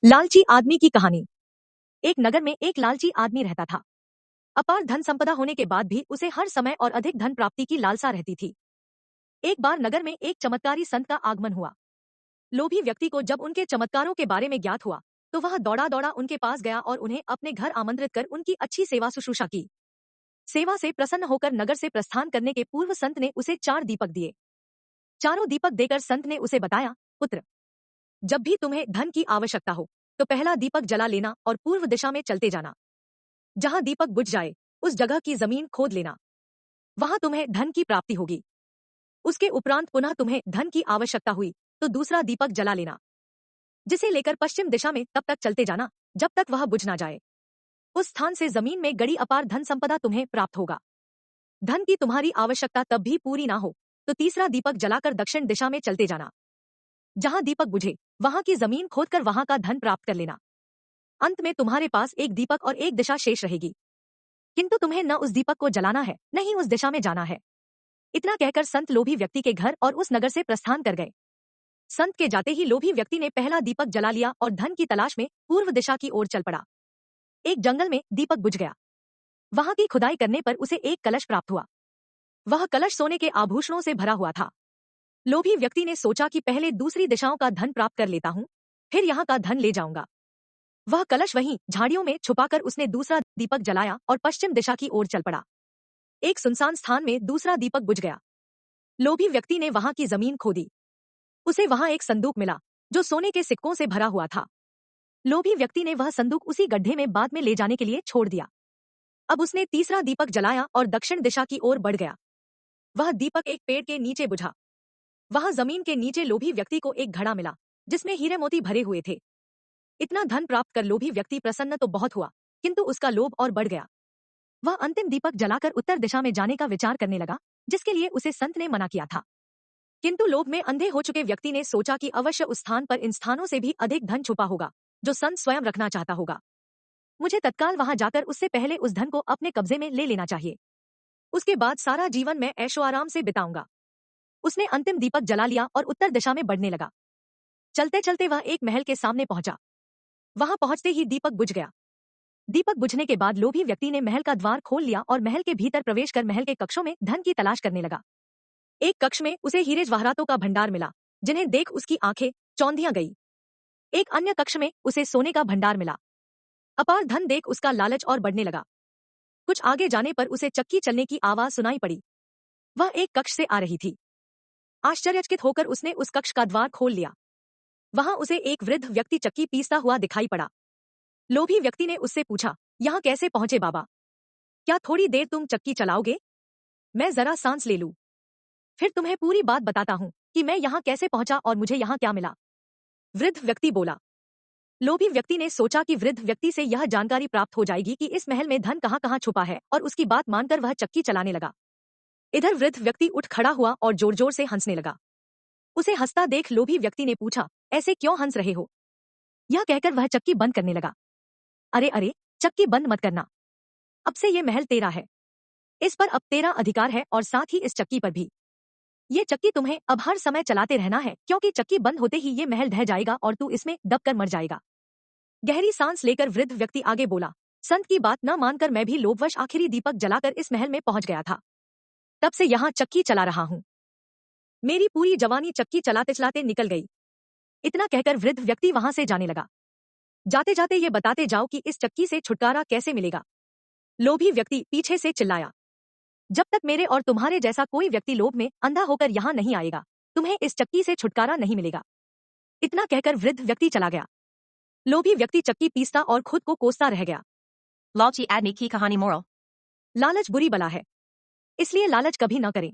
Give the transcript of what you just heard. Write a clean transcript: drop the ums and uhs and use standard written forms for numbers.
लालची आदमी की कहानी। एक नगर में एक लालची आदमी रहता था। अपार धन संपदा होने के बाद भी उसे हर समय और अधिक धन प्राप्ति की लालसा रहती थी। एक बार नगर में एक चमत्कारी संत का आगमन हुआ। लोभी व्यक्ति को जब उनके चमत्कारों के बारे में ज्ञात हुआ तो वह दौड़ा दौड़ा उनके पास गया और उन्हें अपने घर आमंत्रित कर उनकी अच्छी सेवा शुश्रूषा की। सेवा से प्रसन्न होकर नगर से प्रस्थान करने के पूर्व संत ने उसे 4 दीपक दिए। चारों दीपक देकर संत ने उसे बताया, पुत्र, जब भी तुम्हें धन की आवश्यकता हो तो पहला दीपक जला लेना और पूर्व दिशा में चलते जाना। जहां दीपक बुझ जाए उस जगह की जमीन खोद लेना, वहां तुम्हें धन की प्राप्ति होगी। उसके उपरांत पुनः तुम्हें धन की आवश्यकता हुई तो दूसरा दीपक जला लेना, जिसे लेकर पश्चिम दिशा में तब तक चलते जाना जब तक वह बुझ ना जाए। उस स्थान से जमीन में गड़ी अपार धन संपदा तुम्हें प्राप्त होगा। धन की तुम्हारी आवश्यकता तब भी पूरी ना हो तो तीसरा दीपक जलाकर दक्षिण दिशा में चलते जाना। जहां दीपक बुझे वहां की जमीन खोदकर वहां का धन प्राप्त कर लेना। अंत में तुम्हारे पास एक दीपक और एक दिशा शेष रहेगी, किंतु तुम्हें न उस दीपक को जलाना है न ही उस दिशा में जाना है। इतना कहकर संत लोभी व्यक्ति के घर और उस नगर से प्रस्थान कर गए। संत के जाते ही लोभी व्यक्ति ने पहला दीपक जला लिया और धन की तलाश में पूर्व दिशा की ओर चल पड़ा। एक जंगल में दीपक बुझ गया। वहां की खुदाई करने पर उसे एक कलश प्राप्त हुआ। वह कलश सोने के आभूषणों से भरा हुआ था। लोभी व्यक्ति ने सोचा कि पहले दूसरी दिशाओं का धन प्राप्त कर लेता हूँ, फिर यहाँ का धन ले जाऊंगा। वह कलश वहीं झाड़ियों में छुपाकर उसने दूसरा दीपक जलाया और पश्चिम दिशा की ओर चल पड़ा। एक सुनसान स्थान में दूसरा दीपक बुझ गया। लोभी व्यक्ति ने वहां की जमीन खोदी। उसे वहां एक संदूक मिला जो सोने के सिक्कों से भरा हुआ था। लोभी व्यक्ति ने वह संदूक उसी गड्ढे में बाद में ले जाने के लिए छोड़ दिया। अब उसने तीसरा दीपक जलाया और दक्षिण दिशा की ओर बढ़ गया। वह दीपक एक पेड़ के नीचे बुझा। वहां जमीन के नीचे लोभी व्यक्ति को एक घड़ा मिला जिसमें हीरे मोती भरे हुए थे। इतना धन प्राप्त कर लोभी व्यक्ति प्रसन्न तो बहुत हुआ, किंतु उसका लोभ और बढ़ गया। वह अंतिम दीपक जलाकर उत्तर दिशा में जाने का विचार करने लगा, जिसके लिए उसे संत ने मना किया था। किंतु लोभ में अंधे हो चुके व्यक्ति ने सोचा कि अवश्य उस स्थान पर इन स्थानों से भी अधिक धन छुपा होगा जो संत स्वयं रखना चाहता होगा। मुझे तत्काल वहां जाकर उससे पहले उस धन को अपने कब्जे में ले लेना चाहिए। उसके बाद सारा जीवन मैं ऐशो आराम से बिताऊंगा। उसने अंतिम दीपक जला लिया और उत्तर दिशा में बढ़ने लगा। चलते चलते वह एक महल के सामने पहुंचा। वहां पहुंचते ही दीपक बुझ गया। दीपक बुझने के बाद लोभी व्यक्ति ने महल का द्वार खोल लिया और महल के भीतर प्रवेश कर महल के कक्षों में धन की तलाश करने लगा। एक कक्ष में उसे हीरे जवाहरातों का भंडार मिला, जिन्हें देख उसकी आंखें चौंधियां गई। एक अन्य कक्ष में उसे सोने का भंडार मिला। अपार धन देख उसका लालच और बढ़ने लगा। कुछ आगे जाने पर उसे चक्की चलने की आवाज सुनाई पड़ी। वह एक कक्ष से आ रही थी। आश्चर्यचकित होकर उसने उस कक्ष का द्वार खोल लिया। वहां उसे एक वृद्ध व्यक्ति चक्की पीसता हुआ दिखाई पड़ा। लोभी व्यक्ति ने उससे पूछा, यहाँ कैसे पहुंचे बाबा? क्या थोड़ी देर तुम चक्की चलाओगे? मैं जरा सांस ले लूं, फिर तुम्हें पूरी बात बताता हूँ कि मैं यहाँ कैसे पहुंचा और मुझे यहाँ क्या मिला। वृद्ध व्यक्ति बोला। लोभी व्यक्ति ने सोचा कि वृद्ध व्यक्ति से यह जानकारी प्राप्त हो जाएगी कि इस महल में धन कहाँ कहाँ छुपा है, और उसकी बात मानकर वह चक्की चलाने लगा। इधर वृद्ध व्यक्ति उठ खड़ा हुआ और जोर जोर से हंसने लगा। उसे हंसता देख लोभी व्यक्ति ने पूछा, ऐसे क्यों हंस रहे हो? यह कहकर वह चक्की बंद करने लगा। अरे अरे, चक्की बंद मत करना, अब से ये महल तेरा है। इस पर अब तेरा अधिकार है और साथ ही इस चक्की पर भी। ये चक्की तुम्हें अब हर समय चलाते रहना है, क्योंकि चक्की बंद होते ही ये महल ढह जाएगा और तू इसमें दबकर मर जाएगा। गहरी सांस लेकर वृद्ध व्यक्ति आगे बोला, संत की बात न मानकर मैं भी लोभवश आखिरी दीपक जलाकर इस महल में पहुंच गया था। तब से यहाँ चक्की चला रहा हूँ। मेरी पूरी जवानी चक्की चलाते चलाते निकल गई। इतना कहकर वृद्ध व्यक्ति वहां से जाने लगा। जाते जाते ये बताते जाओ कि इस चक्की से छुटकारा कैसे मिलेगा। लोभी व्यक्ति पीछे से चिल्लाया, जब तक मेरे और तुम्हारे जैसा कोई व्यक्ति लोभ में अंधा होकर यहाँ नहीं आएगा, तुम्हें इस चक्की से छुटकारा नहीं मिलेगा। इतना कहकर वृद्ध व्यक्ति चला गया। लोभी व्यक्ति चक्की पीसता और खुद को कोसता रह गया। लालची आदमी की कहानी मोरल। लालच बुरी बला है, इसलिए लालच कभी न करें।